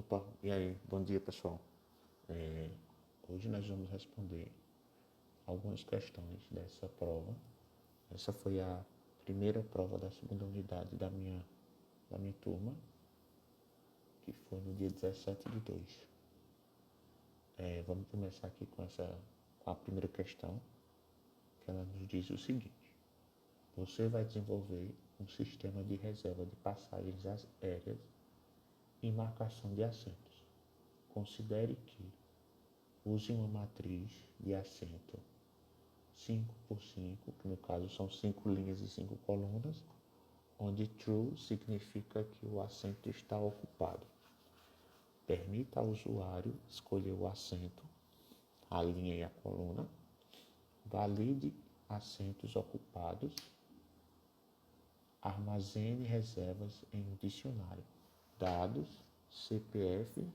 Opa, e aí? Bom dia, pessoal. Hoje nós vamos responder algumas questões dessa prova. Essa foi a primeira prova da segunda unidade da minha turma, que foi no dia 17/2. Vamos começar aqui com a primeira questão, que ela nos diz o seguinte: você vai desenvolver um sistema de reserva de passagens aéreas e marcação de assentos. Considere que use uma matriz de assento 5x5, que no caso são 5 linhas e 5 colunas, onde true significa que o assento está ocupado. Permita ao usuário escolher o assento, a linha e a coluna. Valide assentos ocupados. Armazene reservas em um dicionário. Dados, CPF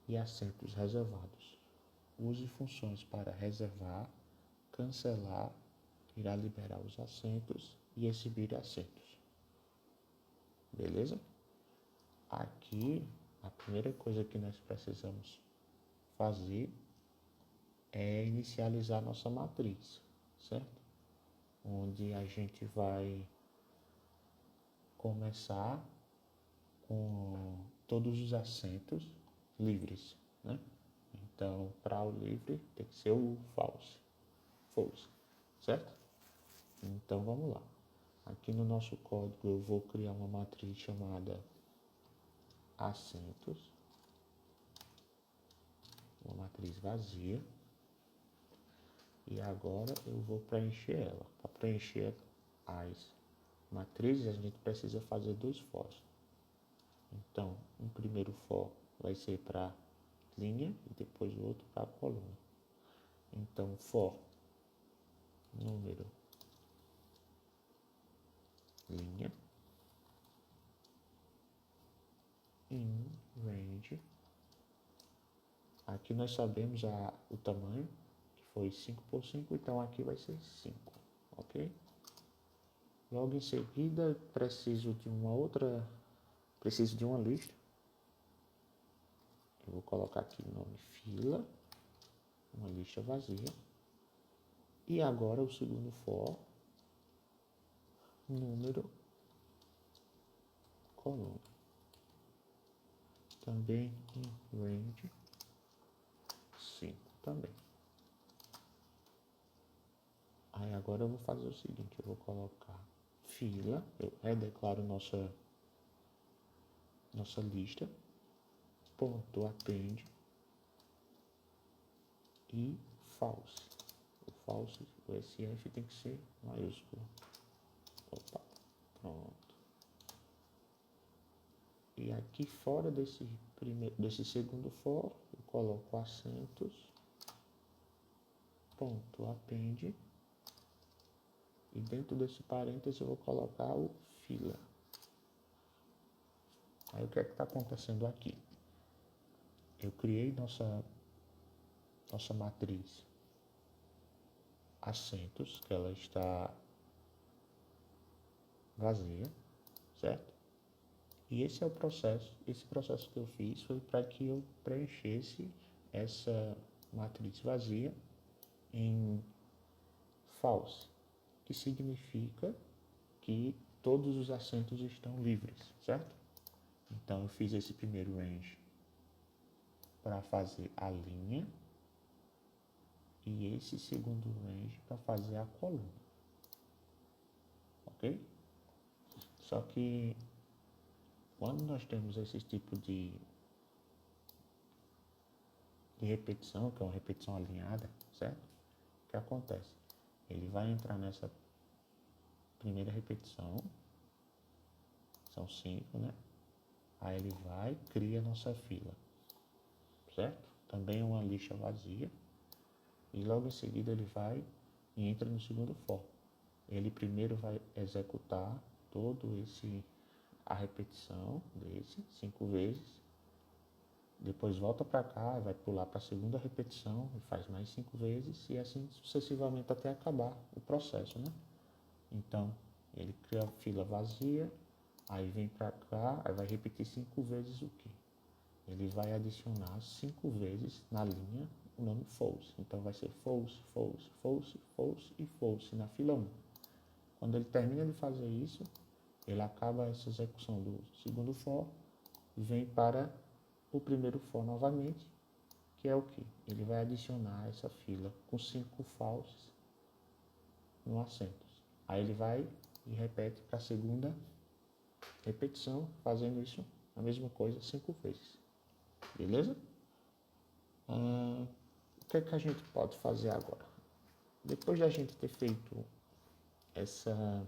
e assentos reservados. Use funções para reservar, cancelar, irá liberar os assentos e exibir assentos. Beleza? Aqui, a primeira coisa que nós precisamos fazer é inicializar nossa matriz, certo? Onde a gente vai começar com todos os assentos livres, né? Então, para o livre, tem que ser o false, certo? Então, vamos lá. Aqui no nosso código, eu vou criar uma matriz chamada assentos, uma matriz vazia. E agora eu vou preencher ela. Para preencher as matrizes, a gente precisa fazer dois fors. Então, um primeiro for vai ser para linha e depois o outro para a coluna. Então, for número linha in range. Aqui nós sabemos o tamanho, que foi 5x5, então aqui vai ser 5, ok? Logo em seguida, preciso de uma lista. Eu vou colocar aqui o nome fila, uma lista vazia. E agora o segundo for, número, coluna. Também em range 5 também. Aí agora eu vou fazer o seguinte, eu vou colocar fila, eu redeclaro nossa lista, ponto append e false. O false, o SF tem que ser maiúsculo. Opa, pronto. E aqui fora desse segundo for, eu coloco assentos, ponto append, e dentro desse parênteses eu vou colocar o fila. Aí o que é que está acontecendo aqui? Eu criei nossa matriz assentos, que ela está vazia, certo? E esse é o processo. Esse processo que eu fiz foi para que eu preenchesse essa matriz vazia em false, que significa que todos os assentos estão livres, certo? Então eu fiz esse primeiro range para fazer a linha e esse segundo range para fazer a coluna, ok? Só que quando nós temos esse tipo de repetição, que é uma repetição alinhada, certo? O que acontece? Ele vai entrar nessa primeira repetição, são 5, né? Aí ele vai, cria a nossa fila, certo? Também uma lista vazia. E logo em seguida ele vai e entra no segundo for. Ele primeiro vai executar a repetição desse 5 vezes. Depois volta para cá, vai pular para a segunda repetição e faz mais 5 vezes e assim sucessivamente até acabar o processo, né? Então, ele cria a fila vazia, aí vem para cá, aí vai repetir 5 vezes o quê? ele vai adicionar 5 vezes na linha o nome false. Então vai ser false, false, false, false e false na fila 1. Quando ele termina de fazer isso, ele acaba essa execução do segundo for e vem para o primeiro for novamente, que é o que? Ele vai adicionar essa fila com 5 falses no assentos. Aí ele vai e repete para a segunda repetição, fazendo isso, a mesma coisa, 5 vezes. Beleza? O que é que a gente pode fazer agora? Depois de a gente ter feito essa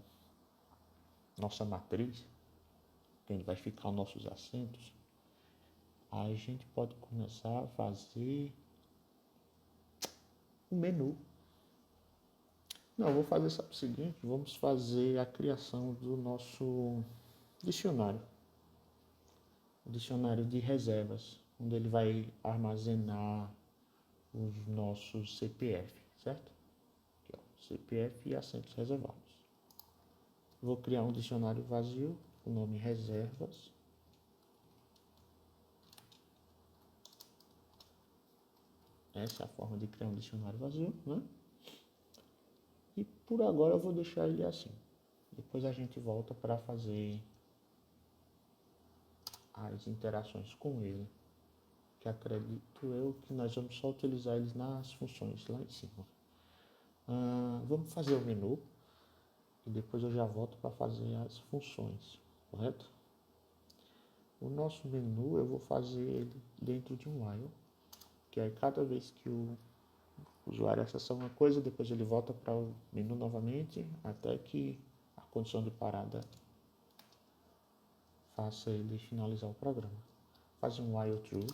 nossa matriz, onde vai ficar os nossos assentos, a gente pode começar a fazer o menu. Não, vou fazer o seguinte, vamos fazer a criação do nosso dicionário. O dicionário de reservas, onde ele vai armazenar os nossos CPF, certo? Aqui, ó, CPF e assentos reservados. Vou criar um dicionário vazio, o nome reservas. Essa é a forma de criar um dicionário vazio, né? E por agora eu vou deixar ele assim. Depois a gente volta para fazer as interações com ele, que acredito eu que nós vamos só utilizar eles nas funções lá em cima. Vamos fazer o menu e depois eu já volto para fazer as funções, correto? O nosso menu eu vou fazer ele dentro de um while, que aí cada vez que o usuário acessar uma coisa, depois ele volta para o menu novamente, até que a condição de parada faça ele finalizar o programa. Fazer um while true.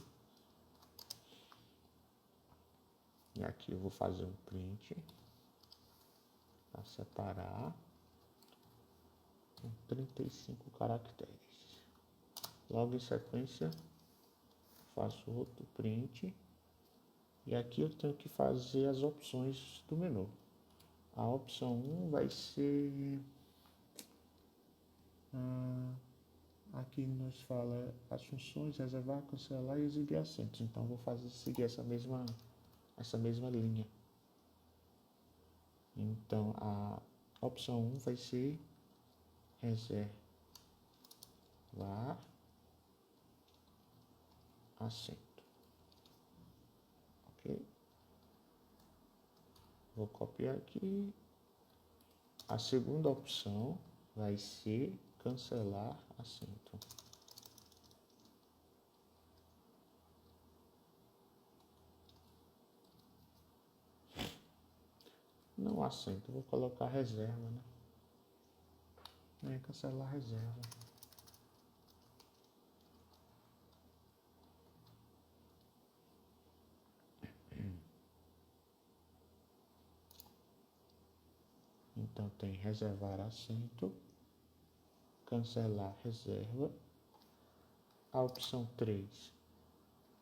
E aqui eu vou fazer um print para separar com 35 caracteres. Logo em sequência, faço outro print. E aqui eu tenho que fazer as opções do menu. A opção 1 vai ser... aqui nos fala as funções, reservar, cancelar e exibir assentos. Então vou seguir essa mesma linha. Então a opção 1 vai ser reservar assento. Ok? Vou copiar aqui. A segunda opção vai ser cancelar assento. Não assento, vou colocar reserva, né? Cancelar reserva. Então tem reservar assento, cancelar reserva. A opção 3,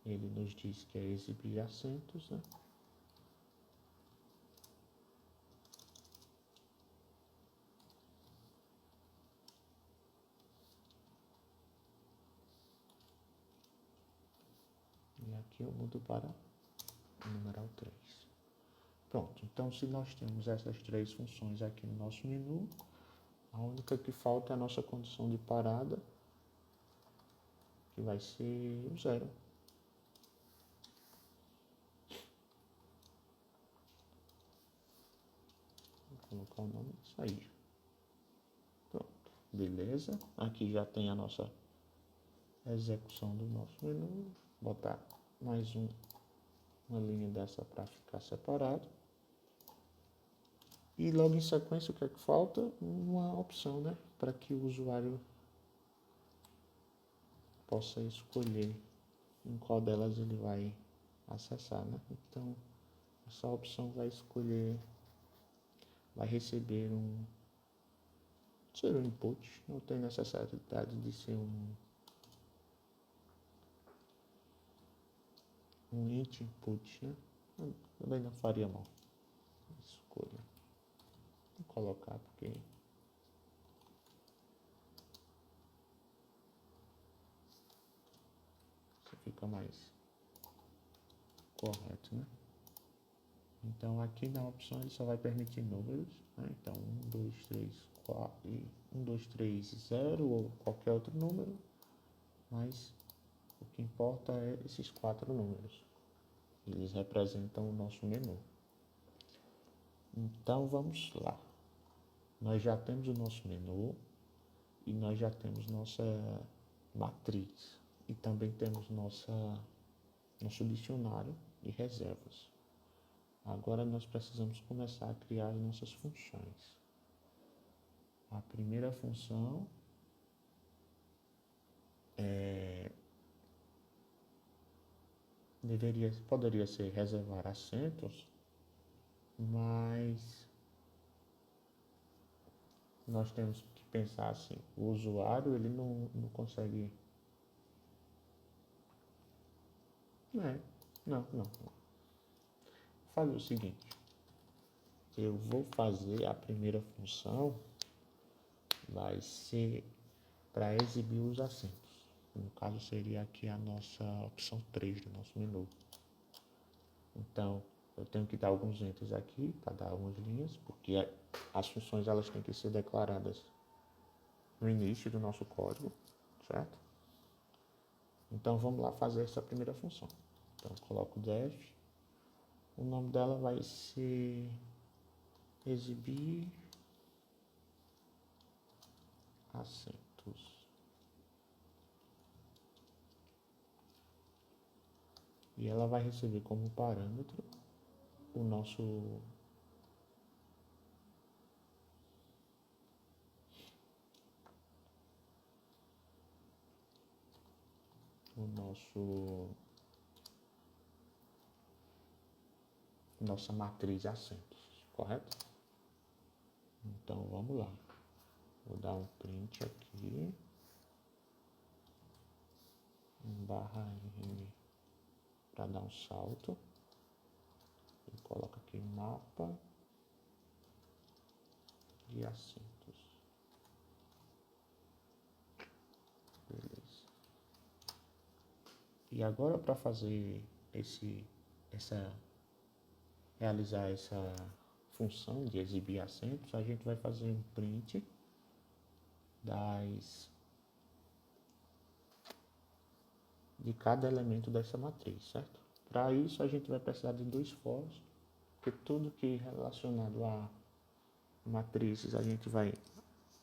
ele nos diz que é exibir assentos, né? E aqui eu mudo para o numeral 3. Pronto, então se nós temos essas 3 funções aqui no nosso menu, a única que falta é a nossa condição de parada, que vai ser o 0. Vou colocar o nome disso aí. Pronto, beleza. Aqui já tem a nossa execução do nosso menu. Botar mais uma linha dessa para ficar separado. E logo em sequência, o que é que falta? Uma opção, né? Para que o usuário possa escolher em qual delas ele vai acessar, né? Então, essa opção vai receber ser um input, não tem necessidade de ser um int input, né? Também não faria mal. Escolha. Vou colocar porque fica mais correto, né? Então aqui na opção ele só vai permitir números, né? Então 1, 2, 3, 4, 1, 2, 3, 0 ou qualquer outro número, mas o que importa é esses 4 números. Eles representam o nosso menu. Então vamos lá. Nós já temos o nosso menu e nós já temos nossa matriz e também temos nosso dicionário de reservas. Agora nós precisamos começar a criar as nossas funções. A primeira função poderia ser reservar assentos, mas nós temos que pensar assim, o usuário ele não consegue. Não. Vou fazer o seguinte, eu vou fazer a primeira função, vai ser para exibir os assentos. No caso seria aqui a nossa opção 3 do nosso menu. Então, eu tenho que dar alguns enters aqui para dar algumas linhas, porque as funções elas têm que ser declaradas no início do nosso código, certo? Então, vamos lá fazer essa primeira função. Então, eu coloco def, o nome dela vai ser exibir assentos. E ela vai receber como parâmetro o nosso nossa matriz assentos, correto? Então vamos lá. Vou dar um print aqui, barra n para dar um salto. E coloco aqui mapa de assentos. Beleza. E agora para fazer realizar essa função de exibir assentos, a gente vai fazer um print de cada elemento dessa matriz, certo? Para isso a gente vai precisar de 2 fors, porque tudo que é relacionado a matrizes a gente vai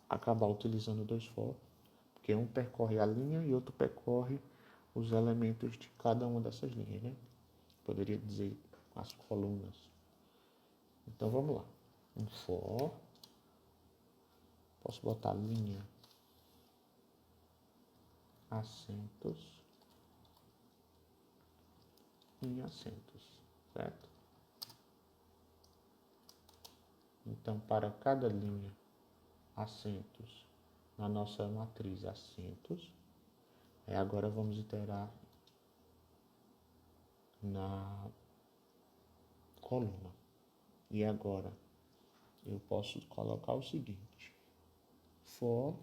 acabar utilizando 2 for, porque um percorre a linha e outro percorre os elementos de cada uma dessas linhas, né? Poderia dizer as colunas. Então vamos lá. Um for, posso botar linha assentos em assentos, certo? Então para cada linha assentos na nossa matriz assentos, agora vamos iterar na coluna. E agora eu posso colocar o seguinte: for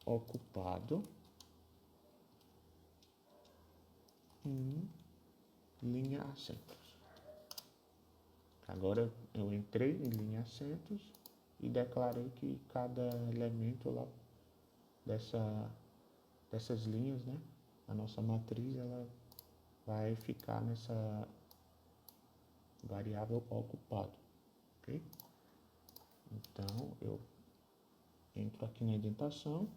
ocupado em linha assentos. Agora eu entrei em linha assentos e declarei que cada elemento lá dessas linhas, né, a nossa matriz, ela vai ficar nessa variável ocupado, ok? Então eu entro aqui na indentação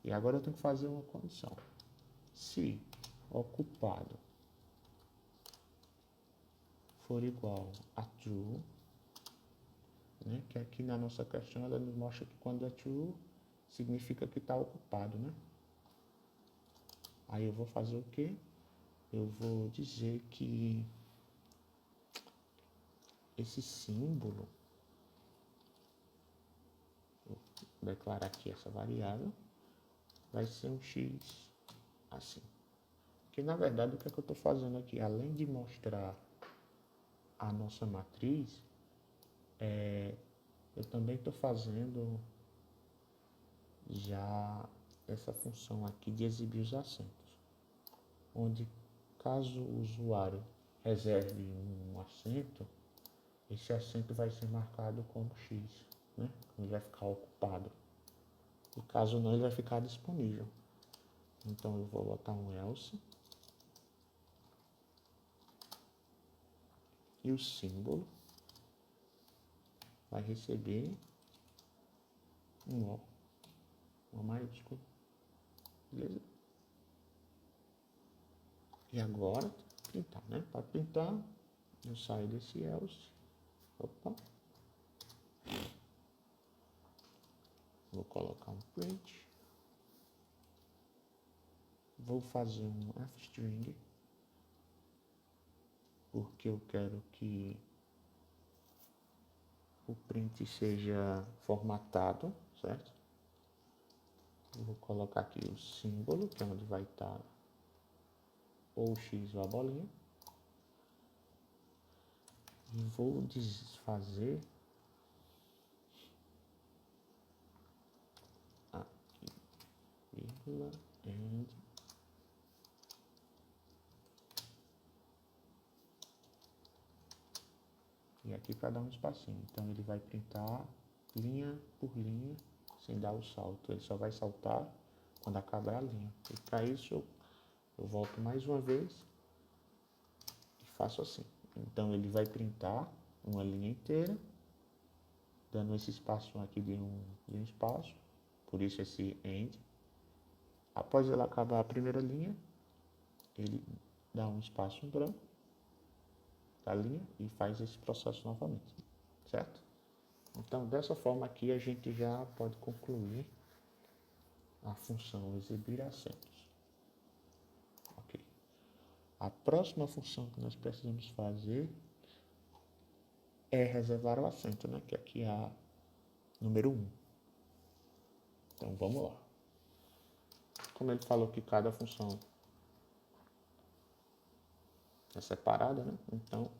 e agora eu tenho que fazer uma condição. Se ocupado for igual a true, né, que aqui na nossa questão ela nos mostra que quando é true significa que está ocupado, né? Aí eu vou fazer o quê? Eu vou dizer que esse símbolo, vou declarar aqui essa variável, vai ser um x assim. Que na verdade o que é que eu estou fazendo aqui? Além de mostrar a nossa matriz, eu também estou fazendo já essa função aqui de exibir os assentos, onde caso o usuário reserve um assento, esse assento vai ser marcado como X, né? Ele vai ficar ocupado. E caso não, ele vai ficar disponível. Então eu vou botar um else. E o símbolo vai receber um O, uma maiúscula. Beleza? E agora, printar, né? Para printar, eu saio desse else. Opa. Vou colocar um print. Vou fazer um f-string, porque eu quero que o print seja formatado, certo? Vou colocar aqui o símbolo, que é onde vai estar ou o X ou a bolinha. E vou desfazer aqui, vírgula, and. E aqui para dar um espacinho. Então ele vai printar linha por linha, sem dar o salto. Ele só vai saltar quando acabar a linha. E para isso eu volto mais uma vez e faço assim. Então ele vai printar uma linha inteira, dando esse espaço aqui de um espaço. Por isso esse end. Após ele acabar a primeira linha, ele dá um espaço em branco da linha e faz esse processo novamente, certo? Então, dessa forma aqui, a gente já pode concluir a função exibir assentos. Ok. A próxima função que nós precisamos fazer é reservar o assento, né? Que aqui é a número 1. Então, vamos lá. Como ele falou que cada função é separada, né? Então,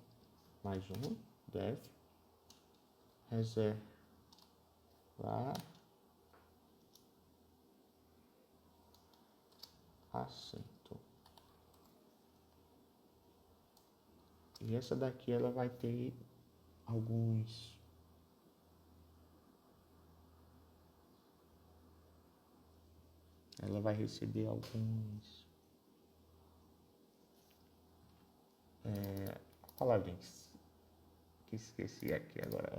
mais uma, def reservar assento. E essa daqui ela vai ter alguns ela vai receber alguns palavrinhas que esqueci aqui agora.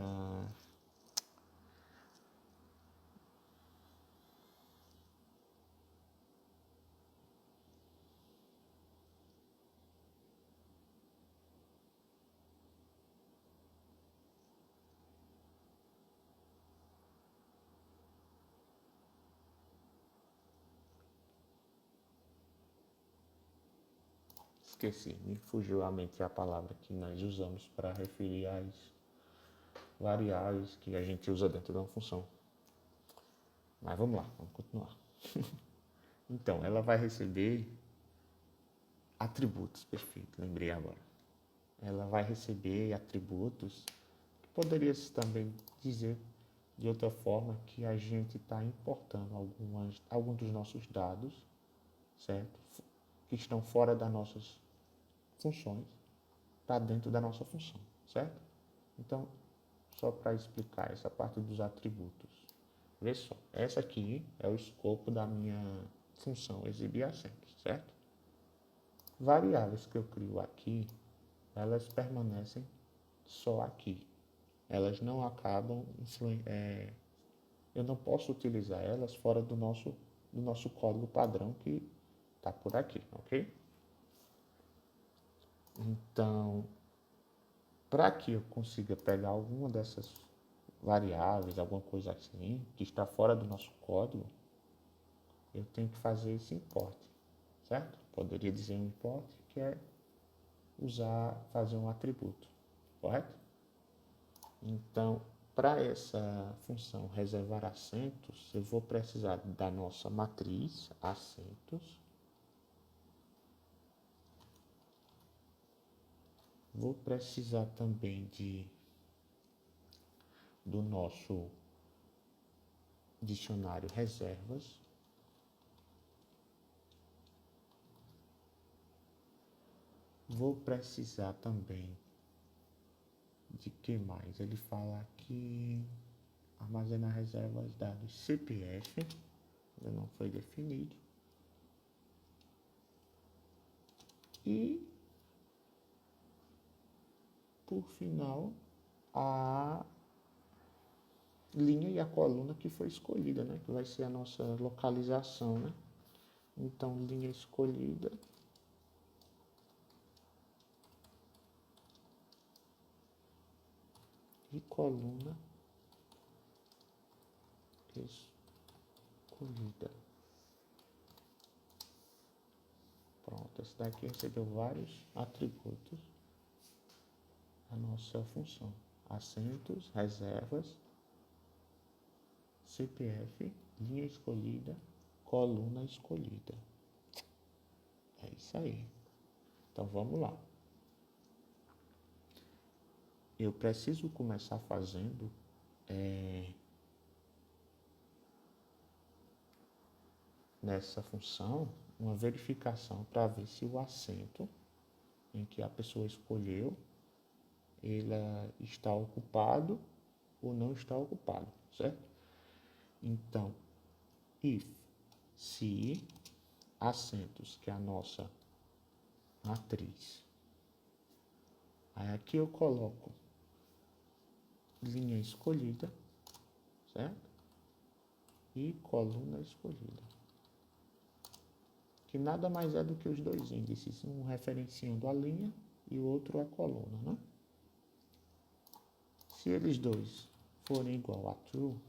Esqueci, me fugiu à mente a palavra que nós usamos para referir às variáveis que a gente usa dentro de uma função. Mas vamos lá, vamos continuar. Então, ela vai receber atributos, perfeito, lembrei agora. Ela vai receber atributos que poderia também dizer de outra forma que a gente está importando alguns dos nossos dados, certo? Que estão fora das nossas funções, para dentro da nossa função, certo? Então, só para explicar essa parte dos atributos. Vê só, essa aqui é o escopo da minha função exibir assentos, certo? Variáveis que eu crio aqui, elas permanecem só aqui. Elas não acabam, eu não posso utilizar elas fora do nosso código padrão que está por aqui, ok? Então, para que eu consiga pegar alguma dessas variáveis, alguma coisa assim, que está fora do nosso código, eu tenho que fazer esse import, certo? Poderia dizer um import que é fazer um atributo, correto? Então, para essa função reservar assentos, eu vou precisar da nossa matriz assentos. Vou precisar também do nosso dicionário reservas. Vou precisar também de que mais? Ele fala aqui, armazenar reservas dados CPF, ainda não foi definido. E, por final, a linha e a coluna que foi escolhida, né? Que vai ser a nossa localização, né? Então, linha escolhida. E coluna escolhida. Pronto, esse daqui recebeu vários atributos da nossa função. Assentos, reservas, CPF, linha escolhida, coluna escolhida. É isso aí. Então vamos lá. Eu preciso começar fazendo nessa função uma verificação para ver se o assento em que a pessoa escolheu ele está ocupado ou não está ocupado, certo? Então, se assentos, que é a nossa matriz, aí aqui eu coloco linha escolhida, certo? E coluna escolhida, que nada mais é do que os dois índices, um referenciando a linha e o outro a coluna, né? Se eles dois forem igual a true,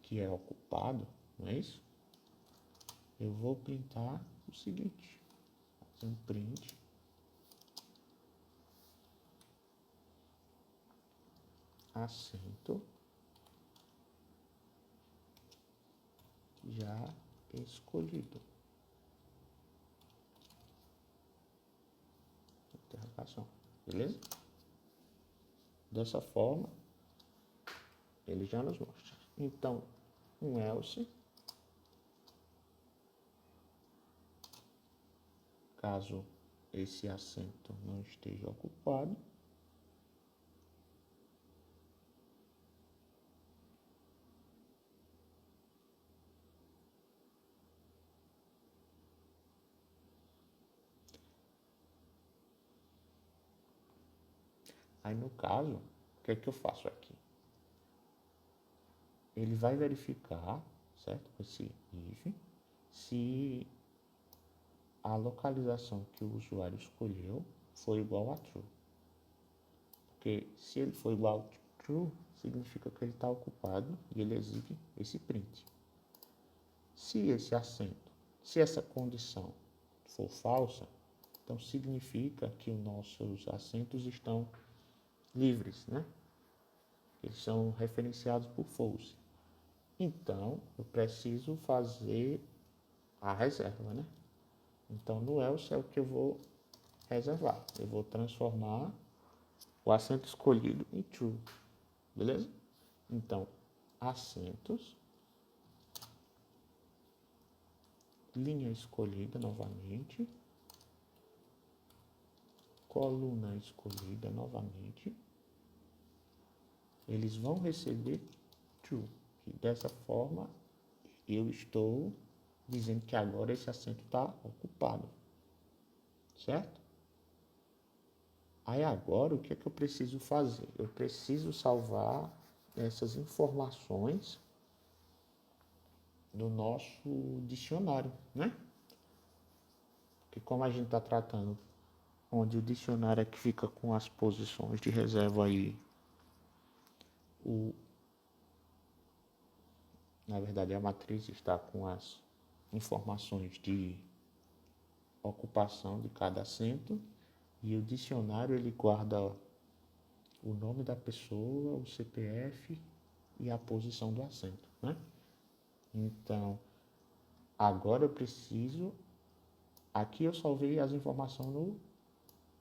que é ocupado, não é isso? Eu vou printar o seguinte, fazer um print assento já escolhido. Interrogação, beleza? Dessa forma, ele já nos mostra. Então, um else, caso esse assento não esteja ocupado, aí no caso, o que é que eu faço aqui? Ele vai verificar, certo? Esse if, se a localização que o usuário escolheu foi igual a true. Porque se ele for igual a true, significa que ele está ocupado e ele exibe esse print. Se esse assento, se essa condição for falsa, então significa que os nossos assentos estão livres, né? Eles são referenciados por false. Então, eu preciso fazer a reserva, né? Então, no else é o que eu vou reservar. Eu vou transformar o assento escolhido em true, beleza? Então, assentos, linha escolhida novamente, coluna escolhida novamente, eles vão receber true. E dessa forma, eu estou dizendo que agora esse assento está ocupado, certo? Aí agora, o que é que eu preciso fazer? Eu preciso salvar essas informações no nosso dicionário, né? Porque como a gente está tratando onde o dicionário é que fica com as posições de reserva aí, na verdade a matriz está com as informações de ocupação de cada assento e o dicionário ele guarda o nome da pessoa, o CPF e a posição do assento, né? Então, agora eu preciso, aqui eu salvei as informações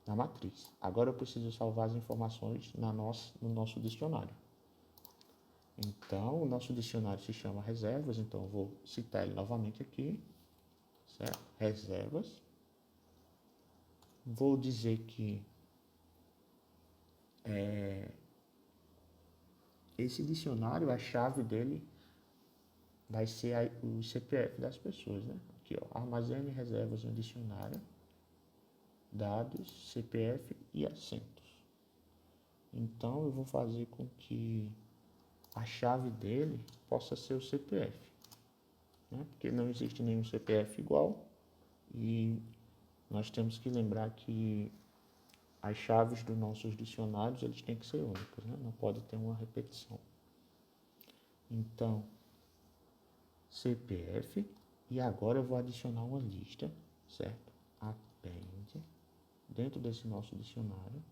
na matriz. Agora eu preciso salvar as informações no nosso dicionário. Então, o nosso dicionário se chama reservas, então eu vou citar ele novamente aqui, certo? Reservas. vou dizer que esse dicionário, a chave dele vai ser o CPF das pessoas, né? Aqui, ó, armazene reservas no dicionário, dados, CPF e assentos. Então, eu vou fazer com que a chave dele possa ser o CPF, né? Porque não existe nenhum CPF igual e nós temos que lembrar que as chaves dos nossos dicionários eles têm que ser únicas, né? Não pode ter uma repetição. Então, CPF, e agora eu vou adicionar uma lista, certo? Append, dentro desse nosso dicionário.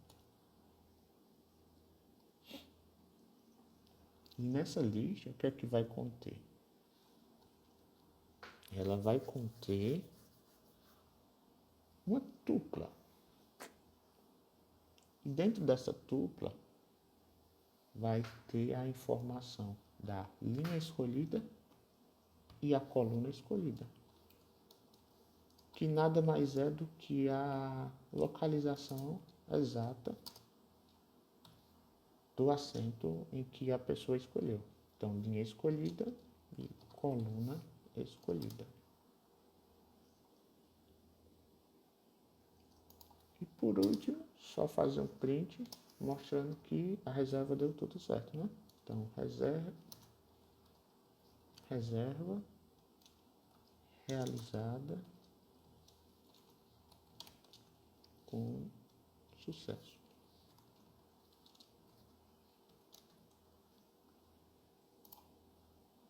E nessa lista, o que é que vai conter? Ela vai conter uma tupla. E dentro dessa tupla vai ter a informação da linha escolhida e a coluna escolhida, que nada mais é do que a localização exata do assento em que a pessoa escolheu. Então, linha escolhida e coluna escolhida. E por último, só fazer um print mostrando que a reserva deu tudo certo, né? Então, reserva realizada com sucesso.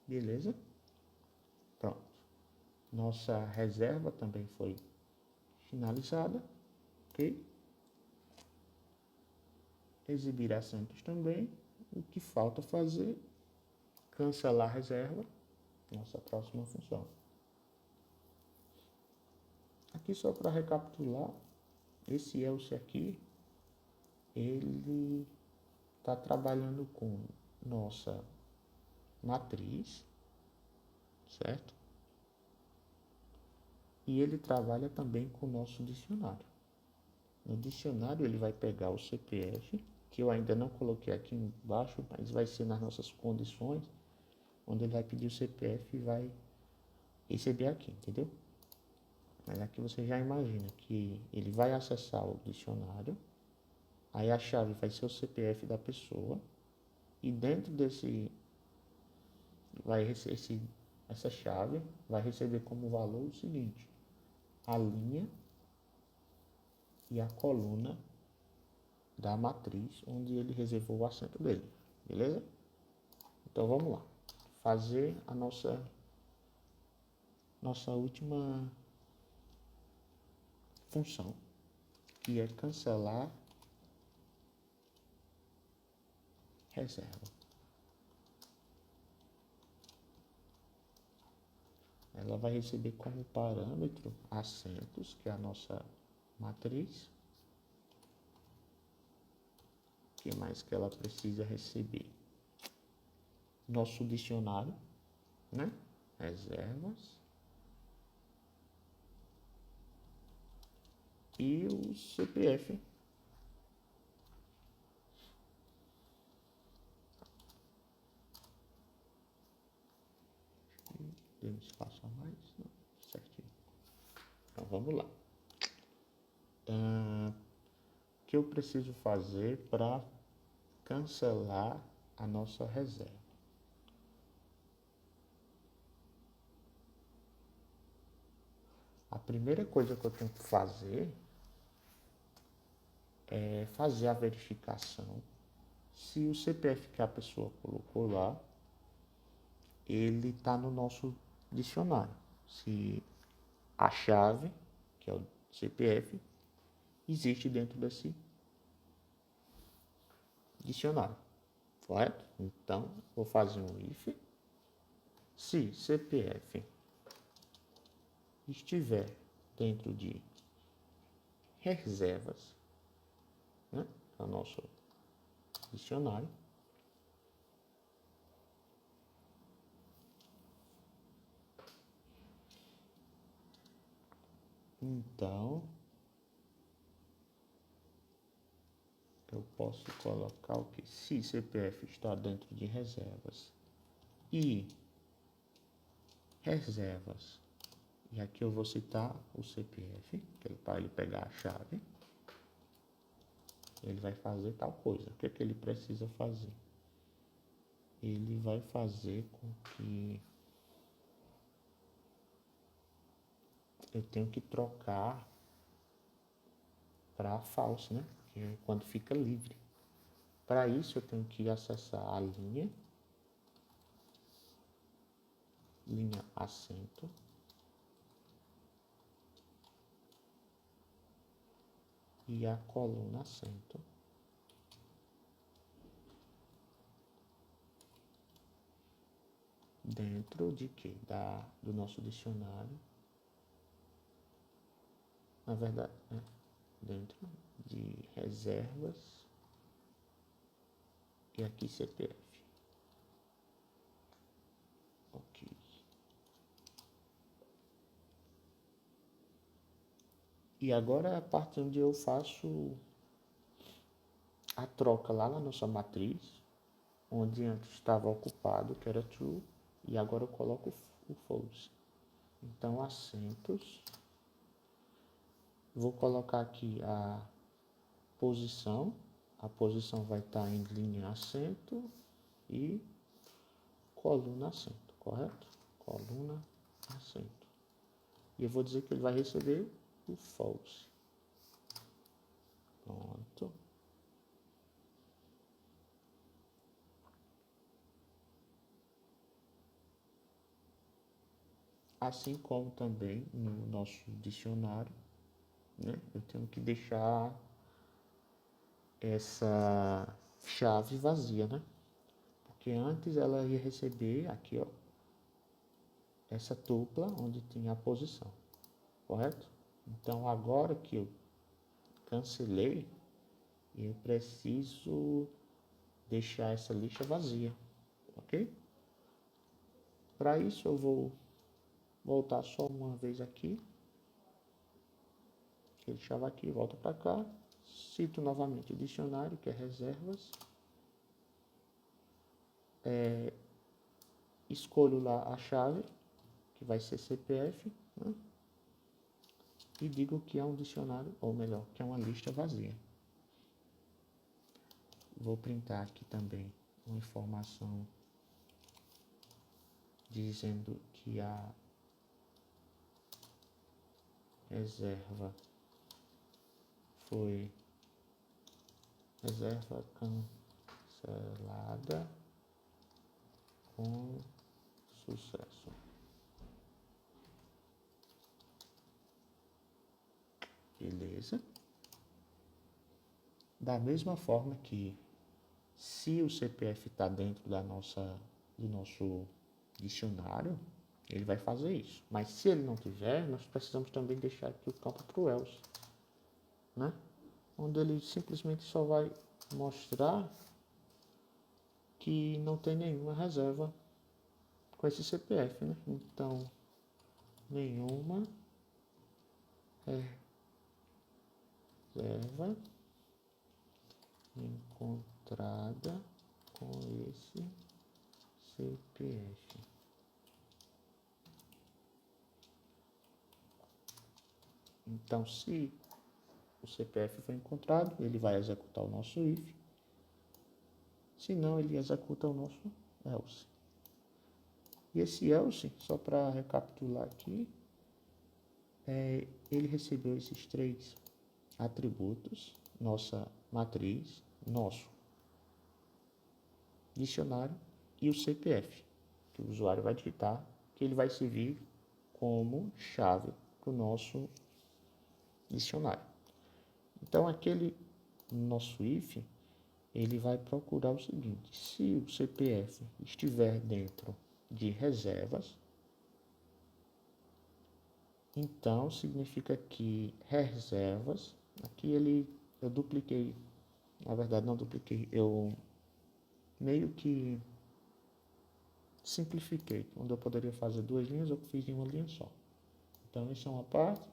Beleza? Pronto. Nossa reserva também foi finalizada, ok? Exibir assentos também. O que falta fazer? Cancelar a reserva, nossa próxima função. Aqui só para recapitular, esse else aqui, ele está trabalhando com nossa matriz, certo? E ele trabalha também com o nosso dicionário. No dicionário ele vai pegar o CPF, que eu ainda não coloquei aqui embaixo, mas vai ser nas nossas condições, onde ele vai pedir o CPF e vai receber aqui, entendeu? Mas aqui você já imagina que ele vai acessar o dicionário, aí a chave vai ser o CPF da pessoa, e dentro desse, essa chave vai receber como valor o seguinte: a linha e a coluna da matriz onde ele reservou o assento dele, beleza? Então vamos lá, fazer a nossa última função, que é cancelar reserva. Ela vai receber como parâmetro assentos, que é a nossa matriz. O que mais que ela precisa receber? Nosso dicionário, né? Reservas. E o CPF. Deu um espaço a mais? Não, certinho. Então vamos lá. O que eu preciso fazer para cancelar a nossa reserva? A primeira coisa que eu tenho que fazer é fazer a verificação se o CPF que a pessoa colocou lá, ele está no nosso dicionário. Se a chave, que é o CPF, existe dentro desse dicionário, correto? Então, vou fazer um if. Se CPF estiver dentro de reservas, né, é o nosso dicionário, então eu posso colocar o que? Se CPF está dentro de reservas e reservas, e aqui eu vou citar o CPF, que é para ele pegar a chave, ele vai fazer tal coisa. O que é que ele precisa fazer? Ele vai fazer com que eu tenho que trocar para falso, né? Que é quando fica livre. Para isso eu tenho que acessar a linha acento, e a coluna acento. Dentro de quê? Do nosso dicionário. Na verdade, dentro de reservas e aqui CPF. Ok. E agora é a parte onde eu faço a troca lá na nossa matriz, onde antes estava ocupado, que era true, e agora eu coloco o false. Então, acentos, vou colocar aqui a posição vai estar em linha acento e coluna acento, correto? Coluna acento. E eu vou dizer que ele vai receber o false. Pronto. Assim como também no nosso dicionário, né, eu tenho que deixar essa chave vazia, né? Porque antes ela ia receber aqui, ó, essa tupla onde tinha a posição, correto? Então agora que eu cancelei, eu preciso deixar essa lista vazia, ok? Para isso eu vou voltar só uma vez aqui, ele estava aqui, volta para cá, cito novamente o dicionário, que é reservas, escolho lá a chave, que vai ser CPF, né? E digo que é um dicionário, ou melhor, que é uma lista vazia. Vou printar aqui também uma informação dizendo que a reserva foi reserva cancelada com sucesso. Beleza? Da mesma forma que se o CPF está dentro do nosso dicionário, ele vai fazer isso. Mas se ele não tiver, nós precisamos também deixar aqui o campo para o else, né? Onde ele simplesmente só vai mostrar que não tem nenhuma reserva com esse CPF, né? Então, nenhuma reserva encontrada com esse CPF. Então, se o CPF foi encontrado, ele vai executar o nosso if. Se não, ele executa o nosso else. E esse else, só para recapitular aqui, ele recebeu esses três atributos: nossa matriz, nosso dicionário e o CPF, que o usuário vai digitar, que ele vai servir como chave para o nosso dicionário. Então, aquele nosso if, ele vai procurar o seguinte: se o CPF estiver dentro de reservas, então significa que reservas, aqui eu dupliquei, na verdade não dupliquei, eu meio que simplifiquei, onde eu poderia fazer duas linhas, eu fiz em uma linha só. Então, isso é uma parte,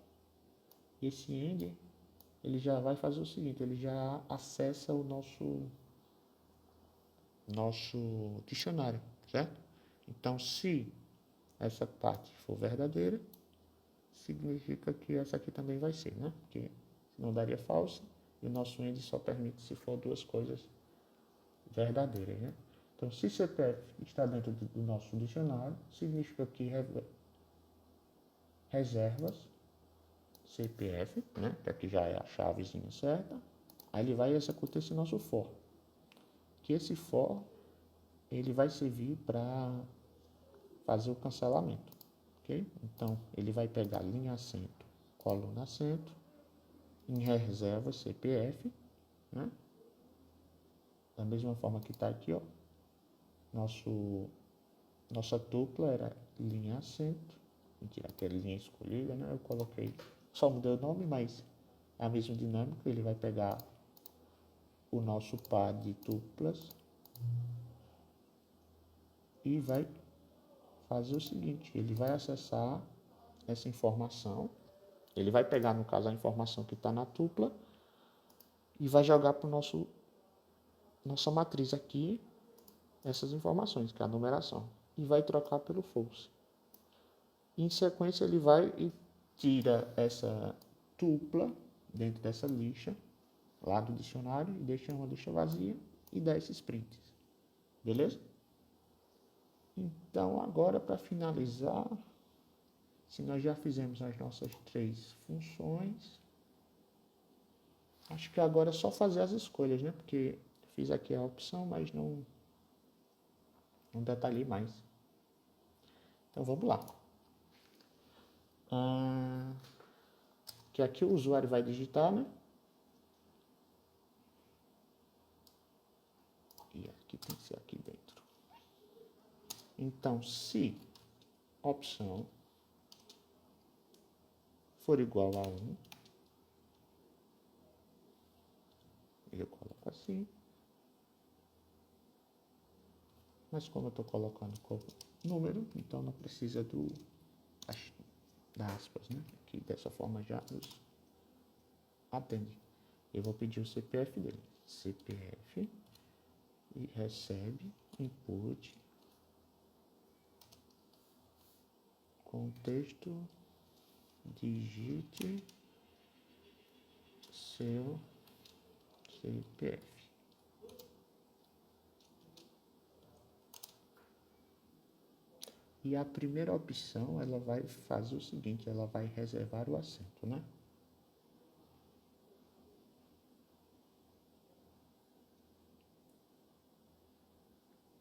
esse end ele já vai fazer o seguinte, ele já acessa o nosso dicionário, certo? Então, se essa parte for verdadeira, significa que essa aqui também vai ser, né? Porque não daria falsa e o nosso end só permite se for duas coisas verdadeiras, né? Então, se CPF está dentro do nosso dicionário, significa que reservas CPF, né? Que aqui já é a chavezinha certa. Aí ele vai executar esse nosso for. Que esse for, ele vai servir para fazer o cancelamento, ok? Então, ele vai pegar linha acento, coluna acento, em reserva CPF, né? Da mesma forma que está aqui, ó. Nossa tupla era linha acento. Mentira, aquela linha escolhida, né? Eu coloquei, só mudei o nome, mas é a mesma dinâmica. Ele vai pegar o nosso par de tuplas e vai fazer o seguinte, ele vai acessar essa informação, ele vai pegar, no caso, a informação que está na tupla e vai jogar para nossa matriz aqui, essas informações, que é a numeração, e vai trocar pelo false. Em sequência, ele vai e tira essa tupla dentro dessa lixa, lá do dicionário, e deixa uma lixa vazia e dá esses prints. Beleza? Então, agora, para finalizar, se nós já fizemos as nossas 3 funções, acho que agora é só fazer as escolhas, né? Porque fiz aqui a opção, mas não detalhei mais. Então, vamos lá. Que aqui o usuário vai digitar, né? E aqui tem que ser aqui dentro. Então, se opção for igual a 1, eu coloco assim. Mas como eu estou colocando como número, então não precisa das aspas, né? Que dessa forma já nos atende. Eu vou pedir o CPF dele. CPF e recebe input contexto, digite seu CPF. E a primeira opção, ela vai fazer o seguinte, ela vai reservar o assento, né?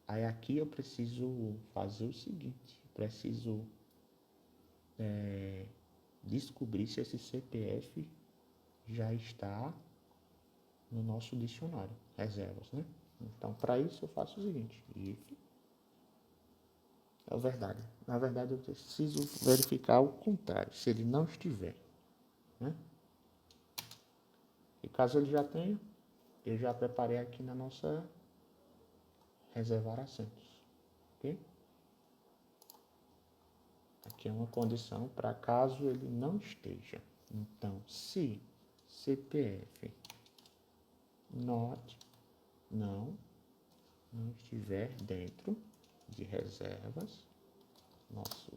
Aí aqui eu preciso fazer o seguinte, preciso descobrir se esse CPF já está no nosso dicionário, reservas, né? Então, para isso eu faço o seguinte, if, é verdade. Na verdade, eu preciso verificar o contrário, se ele não estiver, né? E caso ele já tenha, eu já preparei aqui na nossa reservar assentos, ok? Aqui é uma condição para caso ele não esteja. Então, se CPF not não estiver dentro de reservas, nosso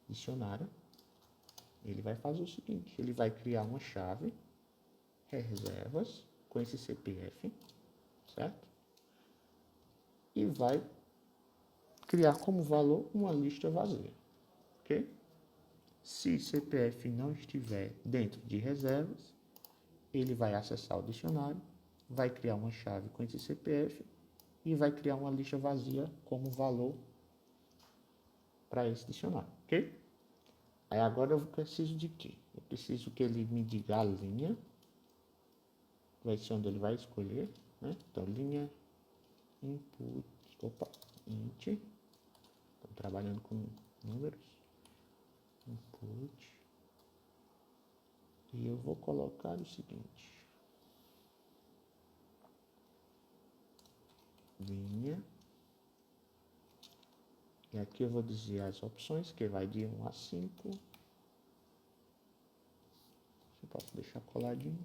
dicionário, ele vai fazer o seguinte, ele vai criar uma chave reservas com esse CPF, certo? E vai criar como valor uma lista vazia, ok? Se CPF não estiver dentro de reservas, ele vai acessar o dicionário, vai criar uma chave com esse CPF e vai criar uma lista vazia como valor para esse dicionário, ok? Aí agora eu preciso de quê? Eu preciso que ele me diga a linha, vai ser onde ele vai escolher, né? Então, linha input, int, estou trabalhando com números, input, e eu vou colocar o seguinte, linha, e aqui eu vou dizer as opções, que vai de 1 a 5, posso deixar coladinho.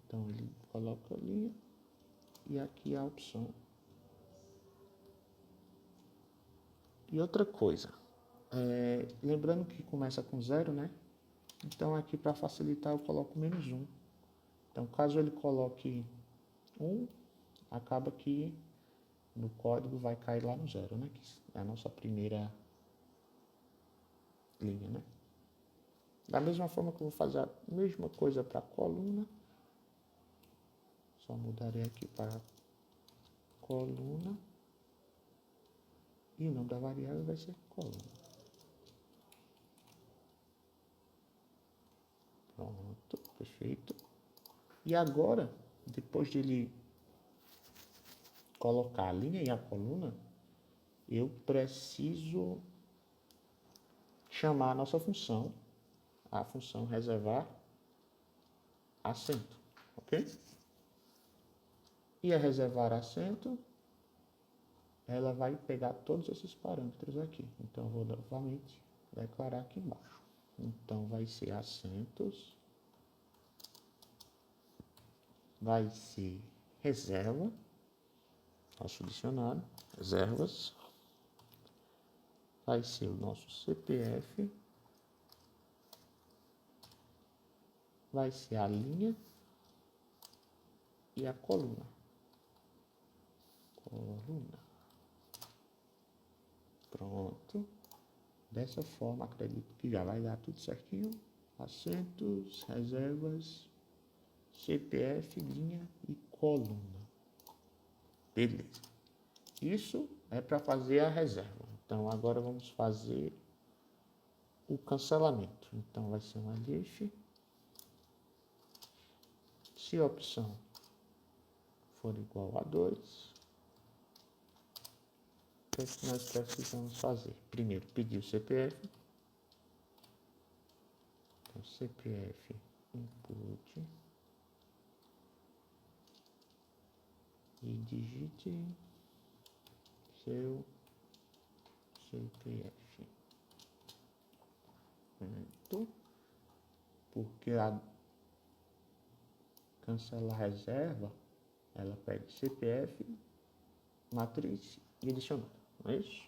Então ele coloca a linha e aqui a opção. E outra coisa, lembrando que começa com 0, né? Então aqui para facilitar eu coloco -1. Então caso ele coloque 1, acaba que no código vai cair lá no 0, né? Que é a nossa primeira linha, né? Da mesma forma que eu vou fazer a mesma coisa para a coluna, só mudarei aqui para coluna e o nome da variável vai ser coluna. Pronto, perfeito. E agora, depois de ele colocar a linha e a coluna, eu preciso chamar a nossa função, a função reservar assento, ok? E a reservar assento, ela vai pegar todos esses parâmetros aqui. Então, eu vou novamente declarar aqui embaixo. Então, vai ser assentos, vai ser reserva, nosso dicionário, reservas, vai ser o nosso CPF, vai ser a linha e a coluna. Pronto. Dessa forma, acredito que já vai dar tudo certinho. Assentos, reservas, CPF, linha e coluna. Beleza. Isso é para fazer a reserva. Então, agora vamos fazer o cancelamento. Então, vai ser uma if. Se a opção for igual a 2, o que é que nós precisamos fazer? Primeiro, pedir o CPF. Então, CPF input e digite seu CPF. Pronto. Porque a cancelar reserva, ela pede CPF, matriz e adicionário, não é isso?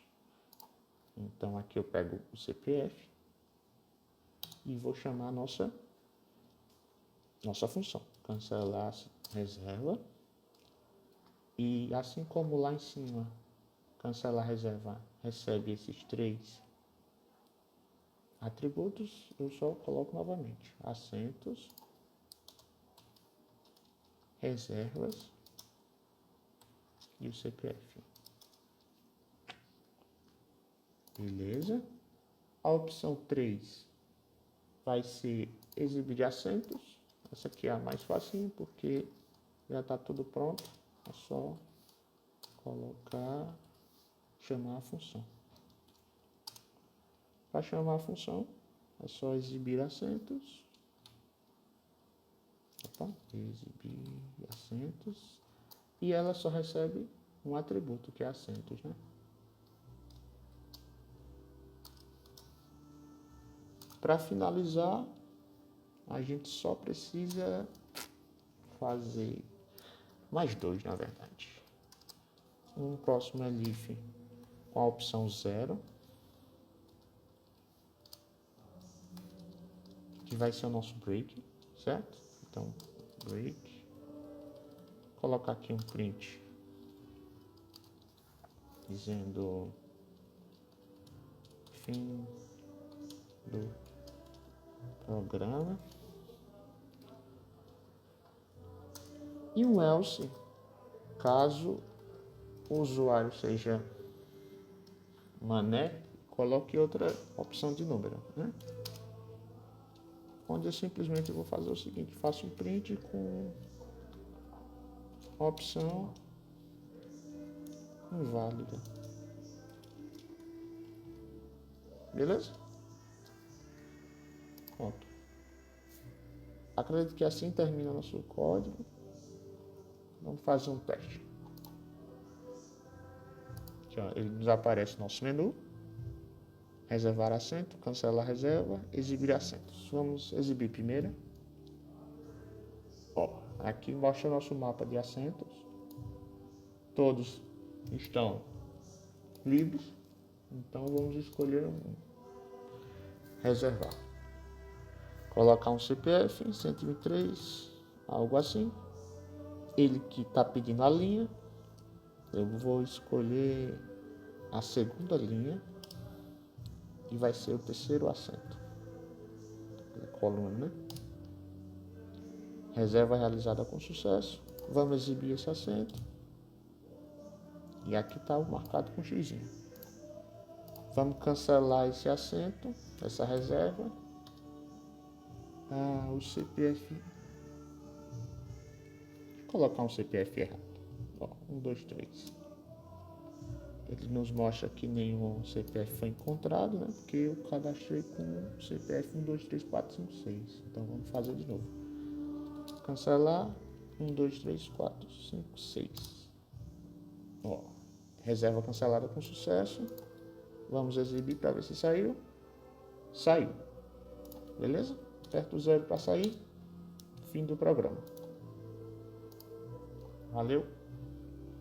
Então aqui eu pego o CPF e vou chamar a nossa função, cancelar reserva. E assim como lá em cima, cancelar reserva recebe esses 3 atributos, eu só coloco novamente assentos, reservas e o CPF. Beleza? A opção 3 vai ser exibir assentos. Essa aqui é a mais facinho porque já está tudo pronto. É só colocar, chamar a função. Para chamar a função, é só exibir assentos. Exibir assentos. E ela só recebe um atributo, que é assentos, né? Para finalizar, a gente só precisa fazer mais 2, na verdade. Um próximo elif com a opção 0, que vai ser o nosso break, certo? Então, break. Colocar aqui um print dizendo fim do programa. E um else, caso o usuário seja mané, coloque outra opção de número, né? Onde eu simplesmente vou fazer o seguinte, faço um print com a opção inválida. Beleza? Pronto. Acredito que assim termina o nosso código. Vamos fazer um teste. Aqui, ó, ele nos aparece nosso menu, reservar assento, cancelar a reserva, exibir assentos. Vamos exibir primeiro. Ó, aqui mostra nosso mapa de assentos. Todos estão livres. Então vamos escolher um. Reservar. Colocar um CPF, 123, algo assim. Ele que está pedindo a linha. Eu vou escolher a segunda linha. E vai ser o terceiro assento. Coluna, né? Reserva realizada com sucesso. Vamos exibir esse assento. E aqui está o marcado com X. Vamos cancelar esse assento, essa reserva. O CPF. Vou colocar um CPF errado. Ó, 1, 2, 3. Ele nos mostra que nenhum CPF foi encontrado, né? Porque eu cadastrei com CPF 1, 2, 3, 4, 5, 6. Então vamos fazer de novo. Cancelar. 1, 2, 3, 4, 5, 6. Ó, reserva cancelada com sucesso. Vamos exibir para ver se saiu. Saiu. Beleza? Aperta o 0 para sair. Fim do programa. Valeu.